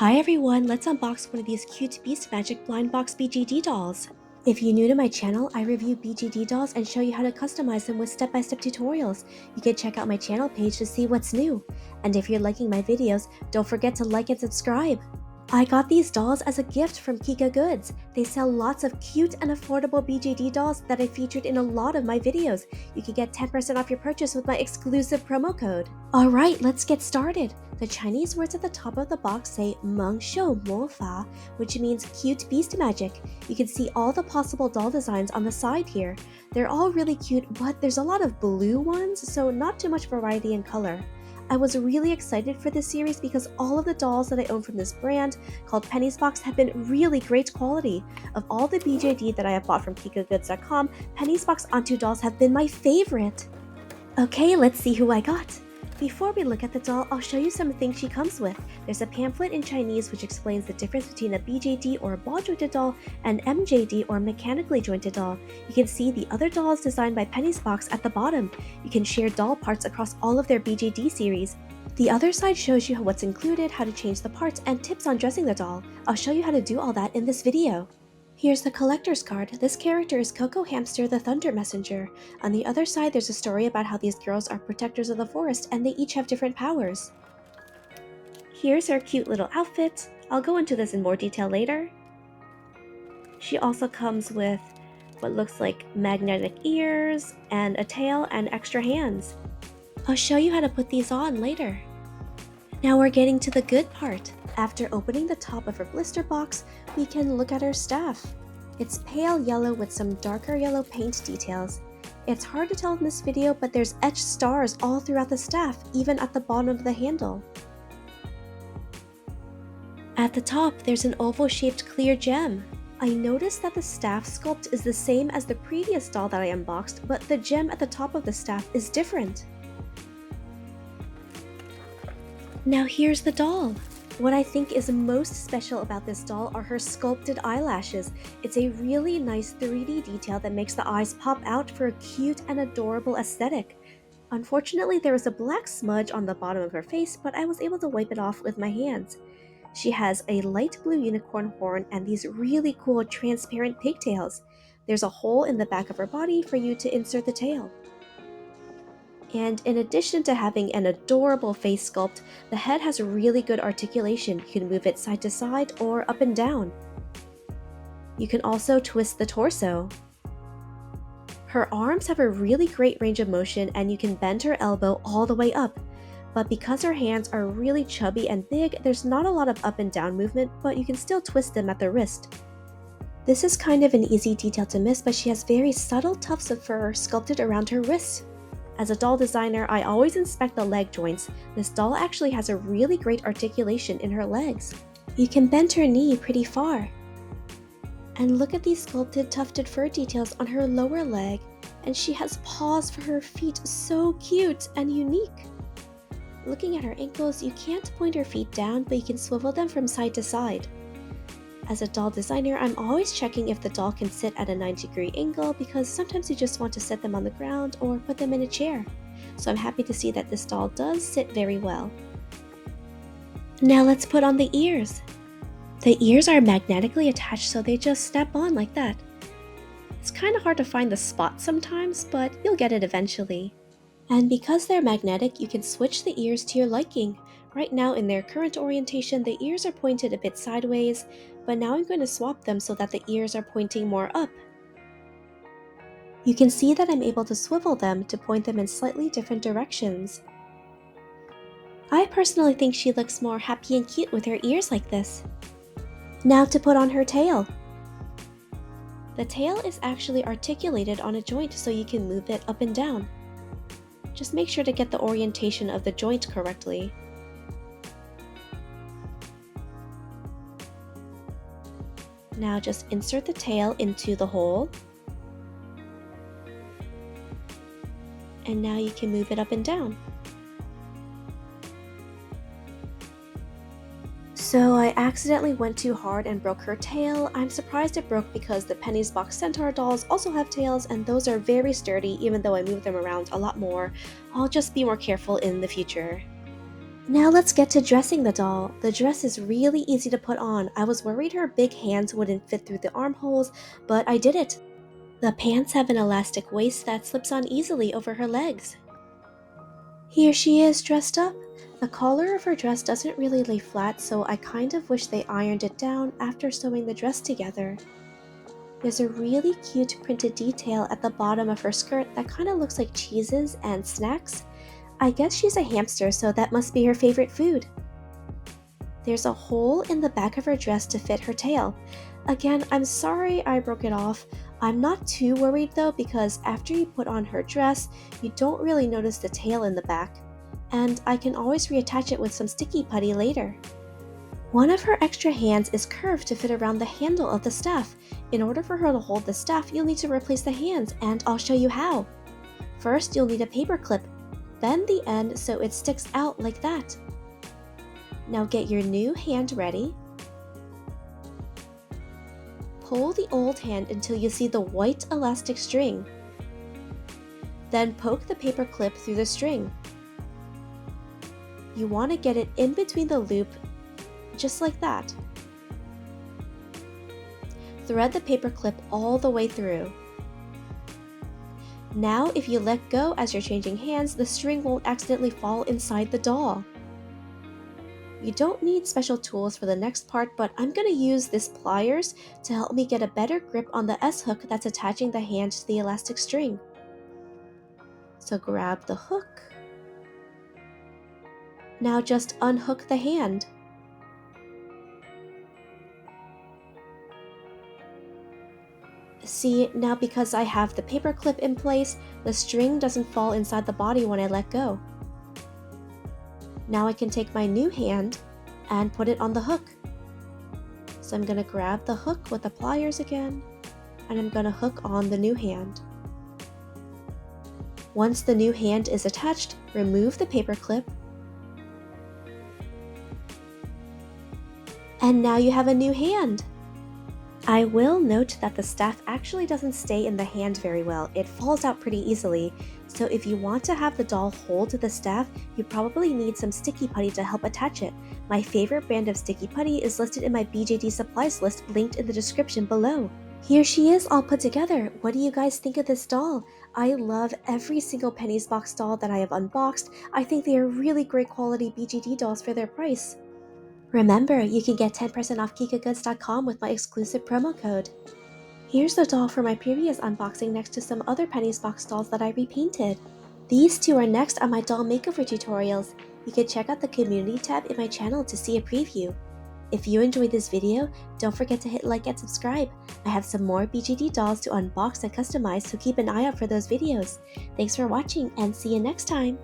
Hi everyone, let's unbox one of these cute Beast Magic Blind Box BJD dolls. If you're new to my channel, I review BJD dolls and show you how to customize them with step-by-step tutorials. You can check out my channel page to see what's new. And if you're liking my videos, don't forget to like and subscribe. I got these dolls as a gift from Coco Goods. They sell lots of cute and affordable BJD dolls that I featured in a lot of my videos. You can get 10% off your purchase with my exclusive promo code. Alright, let's get started. The Chinese words at the top of the box say Meng Shou Mo Fa, which means cute beast magic. You can see all the possible doll designs on the side here. They're all really cute, but there's a lot of blue ones, so not too much variety in color. I was really excited for this series because all of the dolls that I own from this brand, called Penny's Box, have been really great quality. Of all the BJD that I have bought from KikoGoods.com, Penny's Box Antu dolls have been my favorite. Okay, let's see who I got. Before we look at the doll, I'll show you some things she comes with. There's a pamphlet in Chinese which explains the difference between a BJD or a ball-jointed doll and MJD or mechanically jointed doll. You can see the other dolls designed by Penny's Box at the bottom. You can share doll parts across all of their BJD series. The other side shows you what's included, how to change the parts, and tips on dressing the doll. I'll show you how to do all that in this video. Here's the collector's card. This character is Coco Hamster, the Thunder Messenger. On the other side, there's a story about how these girls are protectors of the forest and they each have different powers. Here's her cute little outfit. I'll go into this in more detail later. She also comes with what looks like magnetic ears and a tail and extra hands. I'll show you how to put these on later. Now we're getting to the good part. After opening the top of her blister box, we can look at her staff. It's pale yellow with some darker yellow paint details. It's hard to tell in this video, but there's etched stars all throughout the staff, even at the bottom of the handle. At the top, there's an oval-shaped clear gem. I noticed that the staff sculpt is the same as the previous doll that I unboxed, but the gem at the top of the staff is different. Now here's the doll. What I think is most special about this doll are her sculpted eyelashes. It's a really nice 3D detail that makes the eyes pop out for a cute and adorable aesthetic. Unfortunately, there is a black smudge on the bottom of her face, but I was able to wipe it off with my hands. She has a light blue unicorn horn and these really cool transparent pigtails. There's a hole in the back of her body for you to insert the tail. And in addition to having an adorable face sculpt, the head has really good articulation. You can move it side to side or up and down. You can also twist the torso. Her arms have a really great range of motion and you can bend her elbow all the way up. But because her hands are really chubby and big, there's not a lot of up and down movement, but you can still twist them at the wrist. This is kind of an easy detail to miss, but she has very subtle tufts of fur sculpted around her wrists. As a doll designer, I always inspect the leg joints. This doll actually has a really great articulation in her legs. You can bend her knee pretty far. And look at these sculpted tufted fur details on her lower leg, and she has paws for her feet, so cute and unique. Looking at her ankles, you can't point her feet down, but you can swivel them from side to side. As a doll designer, I'm always checking if the doll can sit at a 90-degree angle because sometimes you just want to set them on the ground or put them in a chair. So I'm happy to see that this doll does sit very well. Now let's put on the ears. The ears are magnetically attached, so they just snap on like that. It's kind of hard to find the spot sometimes, but you'll get it eventually. And because they're magnetic, you can switch the ears to your liking. Right now in their current orientation, the ears are pointed a bit sideways, but now I'm going to swap them so that the ears are pointing more up. You can see that I'm able to swivel them to point them in slightly different directions. I personally think she looks more happy and cute with her ears like this. Now to put on her tail. The tail is actually articulated on a joint so you can move it up and down. Just make sure to get the orientation of the joint correctly. Now just insert the tail into the hole. And now you can move it up and down. So I accidentally went too hard and broke her tail. I'm surprised it broke because the Penny's Box Centaur dolls also have tails and those are very sturdy even though I move them around a lot more. I'll just be more careful in the future. Now let's get to dressing the doll. The dress is really easy to put on. I was worried her big hands wouldn't fit through the armholes, but I did it. The pants have an elastic waist that slips on easily over her legs. Here she is dressed up. The collar of her dress doesn't really lay flat, so I kind of wish they ironed it down after sewing the dress together. There's a really cute printed detail at the bottom of her skirt that kind of looks like cheeses and snacks. I guess she's a hamster, so that must be her favorite food. There's a hole in the back of her dress to fit her tail. Again, I'm sorry I broke it off. I'm not too worried though, because after you put on her dress, you don't really notice the tail in the back. And I can always reattach it with some sticky putty later. One of her extra hands is curved to fit around the handle of the staff. In order for her to hold the staff, you'll need to replace the hands, and I'll show you how. First, you'll need a paper clip. Bend the end so it sticks out like that. Now get your new hand ready. Pull the old hand until you see the white elastic string. Then poke the paper clip through the string. You want to get it in between the loop, just like that. Thread the paper clip all the way through. Now, if you let go as you're changing hands, the string won't accidentally fall inside the doll. You don't need special tools for the next part, but I'm going to use this pliers to help me get a better grip on the S-hook that's attaching the hand to the elastic string. So grab the hook. Now just unhook the hand. See, now because I have the paper clip in place, the string doesn't fall inside the body when I let go. Now I can take my new hand and put it on the hook. So I'm going to grab the hook with the pliers again, and I'm going to hook on the new hand. Once the new hand is attached, remove the paper clip. And now you have a new hand. I will note that the staff actually doesn't stay in the hand very well. It falls out pretty easily, so if you want to have the doll hold the staff, you probably need some sticky putty to help attach it. My favorite brand of sticky putty is listed in my BJD supplies list linked in the description below. Here she is all put together. What do you guys think of this doll? I love every single Penny's Box doll that I have unboxed. I think they are really great quality BJD dolls for their price. Remember, you can get 10% off KikaGoods.com with my exclusive promo code. Here's the doll for my previous unboxing next to some other Penny's Box dolls that I repainted. These two are next on my doll makeover tutorials. You can check out the community tab in my channel to see a preview. If you enjoyed this video, don't forget to hit like and subscribe. I have some more BJD dolls to unbox and customize, so keep an eye out for those videos. Thanks for watching and see you next time!